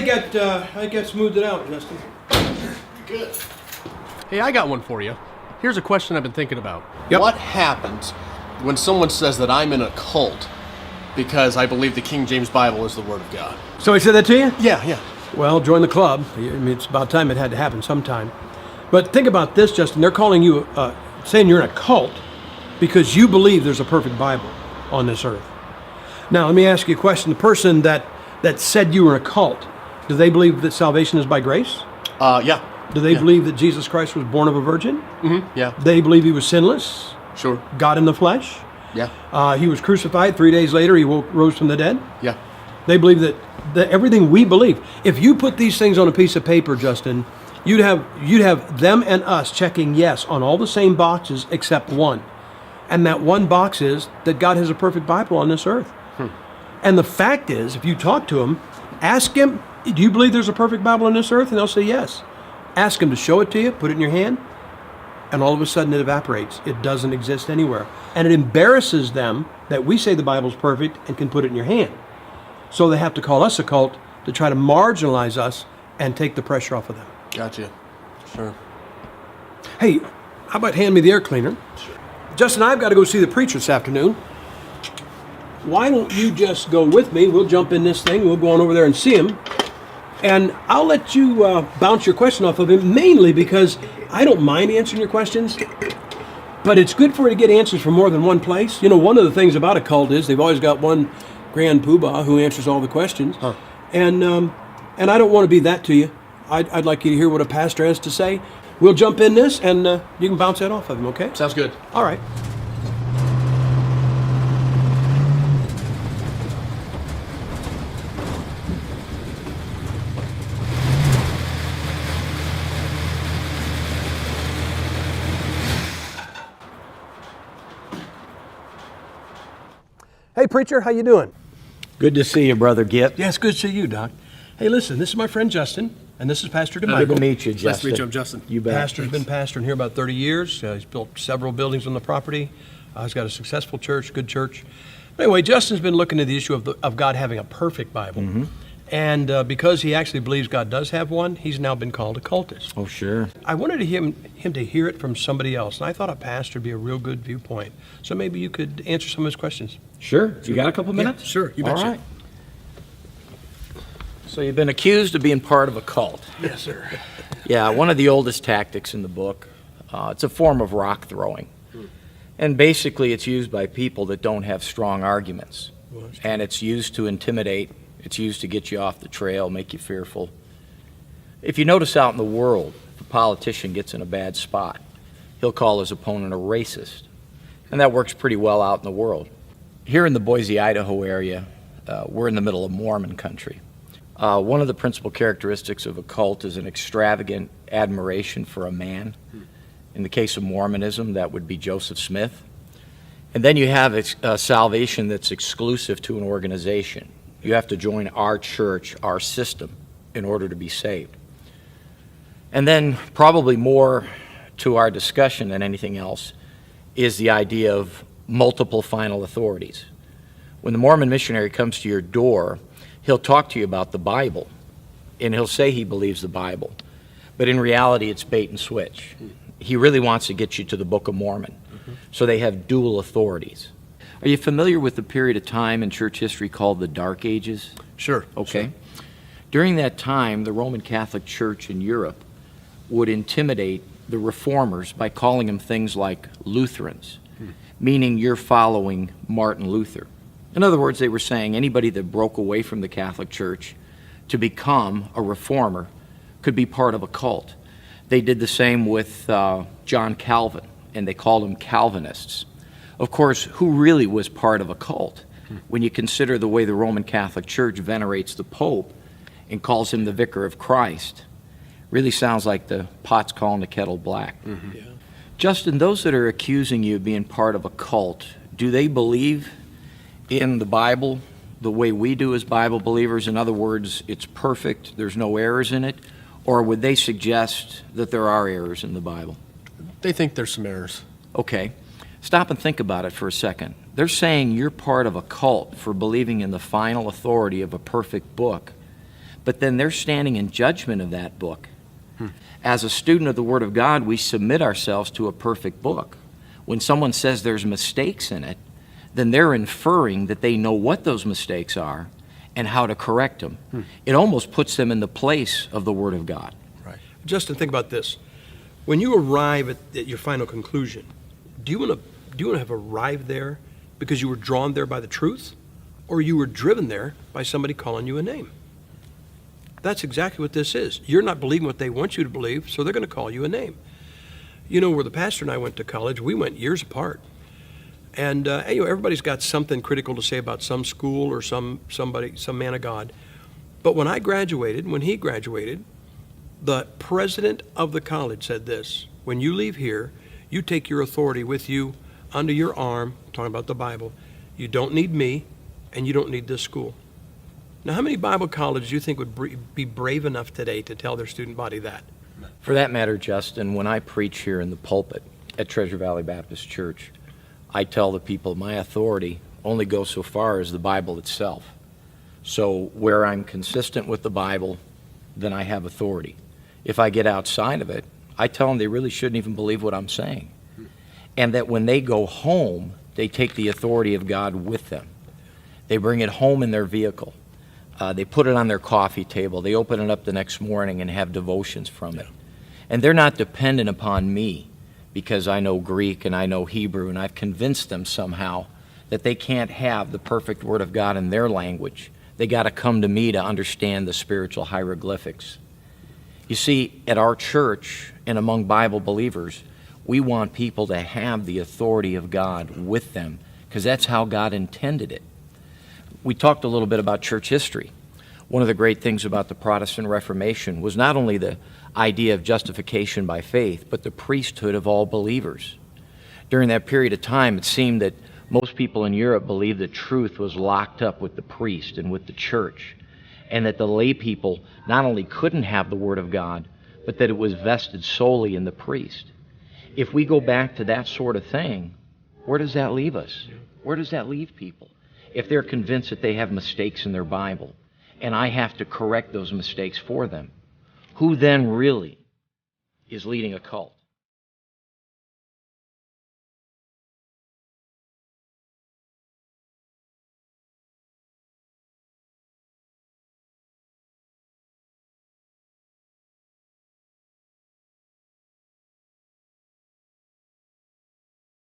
think that smoothed it out, Justin. Good. Hey, I got one for you. Here's a question I've been thinking about. Yep. What happens when someone says that I'm in a cult because I believe the King James Bible is the Word of God? So he said that to you? Yeah. Well, join the club. I mean, it's about time it had to happen sometime. But think about this, Justin. They're calling you, saying you're in a cult because you believe there's a perfect Bible on this earth. Now, let me ask you a question. The person that said you were in a cult, do they believe that salvation is by grace? Yeah. Do they believe that Jesus Christ was born of a virgin? Mm-hmm. Yeah. They believe he was sinless? Sure. God in the flesh? Yeah. He was crucified. 3 days later, he rose from the dead? Yeah. They believe that everything we believe. If you put these things on a piece of paper, Justin, you'd have them and us checking yes on all the same boxes except one. And that one box is that God has a perfect Bible on this earth. And the fact is, if you talk to him, ask him, do you believe there's a perfect Bible on this earth? And they'll say yes. Ask him to show it to you, put it in your hand, and all of a sudden it evaporates. It doesn't exist anywhere. And it embarrasses them that we say the Bible's perfect and can put it in your hand. So they have to call us a cult to try to marginalize us and take the pressure off of them. Gotcha. Sure. Hey, how about hand me the air cleaner? Sure. Justin, I've got to go see the preacher this afternoon. Why don't you just go with me? We'll jump in this thing. We'll go on over there and see him. And I'll let you bounce your question off of him, mainly because I don't mind answering your questions, but it's good for you to get answers from more than one place. You know, one of the things about a cult is they've always got one grand poobah who answers all the questions. Huh. And I don't want to be that to you. I'd like you to hear what a pastor has to say. We'll jump in this, and you can bounce that off of him, okay? Sounds good. All right. Hey, preacher, how you doing? Good to see you, Brother Gipp. Yeah, it's good to see you, Doc. Hey, listen, this is my friend Justin, and this is Pastor DeMichael. Good to meet you, Justin. Nice to meet you, I'm Justin. You bet. Pastor's been pastoring here about 30 years. He's built several buildings on the property. He's got a successful church, good church. But anyway, Justin's been looking at the issue of God having a perfect Bible. Mm-hmm. And because he actually believes God does have one, he's now been called a cultist. Oh, sure. I wanted him to hear it from somebody else, and I thought a pastor would be a real good viewpoint. So maybe you could answer some of his questions. Sure. You got a couple minutes? Yeah, sure, you betcha. All right. So you've been accused of being part of a cult. Yes, sir. Yeah, one of the oldest tactics in the book. It's a form of rock throwing. And basically it's used by people that don't have strong arguments. Well, and it's used to intimidate. It's used to get you off the trail, make you fearful. If you notice out in the world, if a politician gets in a bad spot, he'll call his opponent a racist. And that works pretty well out in the world. Here in the Boise, Idaho area, we're in the middle of Mormon country. One of the principal characteristics of a cult is an extravagant admiration for a man. In the case of Mormonism, that would be Joseph Smith. And then you have a salvation that's exclusive to an organization. You have to join our church, our system, in order to be saved. And then probably more to our discussion than anything else is the idea of multiple final authorities. When the Mormon missionary comes to your door, he'll talk to you about the Bible, and he'll say he believes the Bible. But in reality, it's bait and switch. He really wants to get you to the Book of Mormon. So they have dual authorities. Are you familiar with the period of time in church history called the Dark Ages? Sure. Okay. Sure. During that time, the Roman Catholic Church in Europe would intimidate the reformers by calling them things like Lutherans, meaning you're following Martin Luther. In other words, they were saying anybody that broke away from the Catholic Church to become a reformer could be part of a cult. They did the same with John Calvin, and they called them Calvinists. Of course, who really was part of a cult? When you consider the way the Roman Catholic Church venerates the Pope and calls him the Vicar of Christ, really sounds like the pot's calling the kettle black. Mm-hmm. Yeah. Justin, those that are accusing you of being part of a cult, do they believe in the Bible the way we do as Bible believers? In other words, it's perfect, there's no errors in it? Or would they suggest that there are errors in the Bible? They think there's some errors. Okay. Stop and think about it for a second. They're saying you're part of a cult for believing in the final authority of a perfect book. but then they're standing in judgment of that book. As a student of the Word of God, we submit ourselves to a perfect book. When someone says there's mistakes in it, then they're inferring that they know what those mistakes are and how to correct them. It almost puts them in the place of the Word of God. Right. Justin, think about this. When you arrive at your final conclusion, do you want to have arrived there because you were drawn there by the truth, or you were driven there by somebody calling you a name? That's exactly what this is. You're not believing what they want you to believe, so they're going to call you a name. You know, where the pastor and I went to college, we went years apart. And everybody's got something critical to say about some school or some man of God. But when he graduated, the president of the college said this: when you leave here, you take your authority with you under your arm, talking about the Bible. You don't need me, and you don't need this school. Now, how many Bible colleges do you think would be brave enough today to tell their student body that? For that matter, Justin, when I preach here in the pulpit at Treasure Valley Baptist Church, I tell the people my authority only goes so far as the Bible itself. So where I'm consistent with the Bible, then I have authority. If I get outside of it, I tell them they really shouldn't even believe what I'm saying. And that when they go home, they take the authority of God with them. They bring it home in their vehicle. They put it on their coffee table. They open it up the next morning and have devotions from it. And they're not dependent upon me because I know Greek and I know Hebrew, and I've convinced them somehow that they can't have the perfect Word of God in their language. They got to come to me to understand the spiritual hieroglyphics. You see, at our church and among Bible believers, we want people to have the authority of God with them because that's how God intended it. We talked a little bit about church history. One of the great things about the Protestant Reformation was not only the idea of justification by faith, but the priesthood of all believers. During that period of time, it seemed that most people in Europe believed that truth was locked up with the priest and with the church, and that the lay people not only couldn't have the Word of God, but that it was vested solely in the priest. If we go back to that sort of thing, where does that leave us? Where does that leave people? If they're convinced that they have mistakes in their Bible, and I have to correct those mistakes for them, who then really is leading a cult?